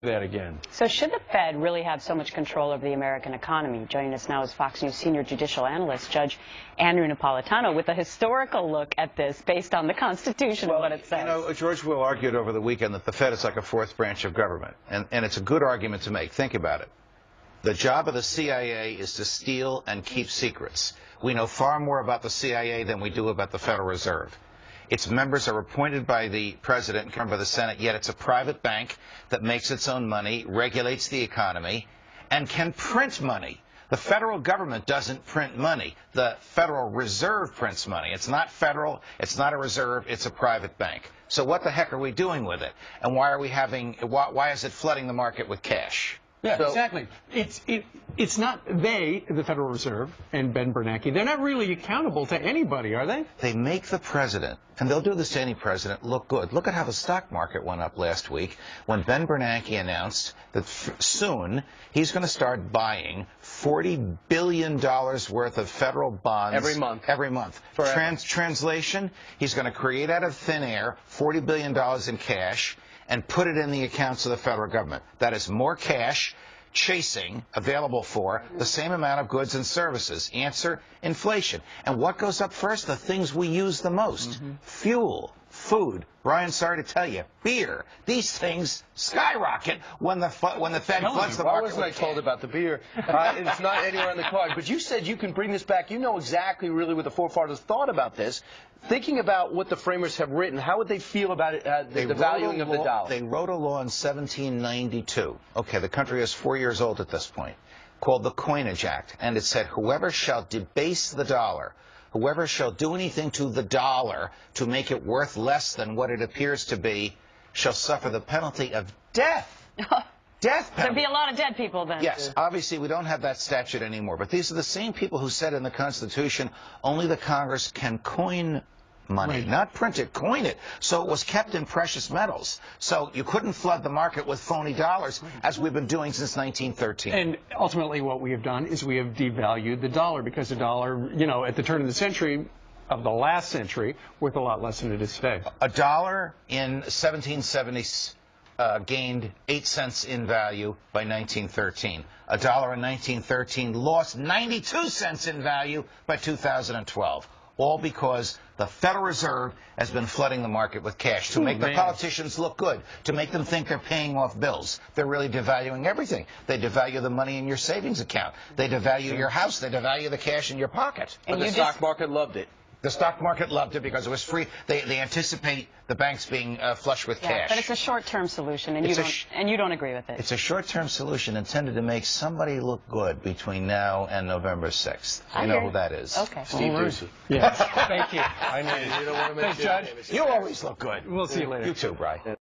that again. So should the Fed really have so much control over the American economy? Joining us now is Fox News senior judicial analyst, Judge Andrew Napolitano, with a historical look at this based on the Constitution and what it says. You know, George Will argued over the weekend that the Fed is like a fourth branch of government, and it's a good argument to make. Think about it. The job of the CIA is to steal and keep secrets. We know far more about the CIA than we do about the Federal Reserve. Its members are appointed by the president and governed by the Senate, yet it's a private bank that makes its own money, regulates the economy, and can print money. The federal government doesn't print money. The Federal Reserve prints money. It's not federal, it's not a reserve, it's a private bank. So what the heck are we doing with it? And why is it flooding the market with cash? Yeah, exactly. It's not they, the Federal Reserve, and Ben Bernanke. They're not really accountable to anybody, are they? They make the president, and they'll do this to any president, look good. Look at how the stock market went up last week when Ben Bernanke announced that soon he's going to start buying $40 billion worth of federal bonds. Every month. Translation, he's going to create out of thin air $40 billion in cash and put it in the accounts of the federal government. That is more cash chasing available for the same amount of goods and services. Answer, inflation. And what goes up first? The things we use the most. Fuel, food. Brian, sorry to tell you, beer. These things skyrocket when the Fed floods the market. Why wasn't I told about the beer? It's not anywhere on the card. But you said you can bring this back. You know exactly really what the forefathers thought about this. Thinking about what the framers have written, how would they feel about it, the valuing of the dollar? They wrote a law in 1792. Okay, the country is 4 years old at this point, called the Coinage Act. And it said, whoever shall debase the dollar, whoever shall do anything to the dollar to make it worth less than what it appears to be, shall suffer the penalty of death. Death penalty. There'd be a lot of dead people then. Yes, obviously we don't have that statute anymore, but these are the same people who said in the Constitution only the Congress can coin money, not print it, coin it. So it was kept in precious metals. So you couldn't flood the market with phony dollars, as we've been doing since 1913. And ultimately what we have done is we have devalued the dollar, because the dollar, you know, at the turn of the century, of the last century, worth a lot less than it is today. A dollar in 1770 gained 8 cents in value by 1913. A dollar in 1913 lost 92 cents in value by 2012. All because the Federal Reserve has been flooding the market with cash to make the politicians look good, to make them think they're paying off bills. They're really devaluing everything. They devalue the money in your savings account. They devalue your house. They devalue the cash in your pocket. And the stock market loved it. The stock market loved it because it was free. They anticipate the banks being flush with cash. But it's a short-term solution, and you don't agree with it. It's a short-term solution intended to make somebody look good between now and November 6th. You know who that is. Okay. Steve Ducey. Yes. Thank you. I know you don't want to make Judge. You always look good. We'll see you later. You too, Brian.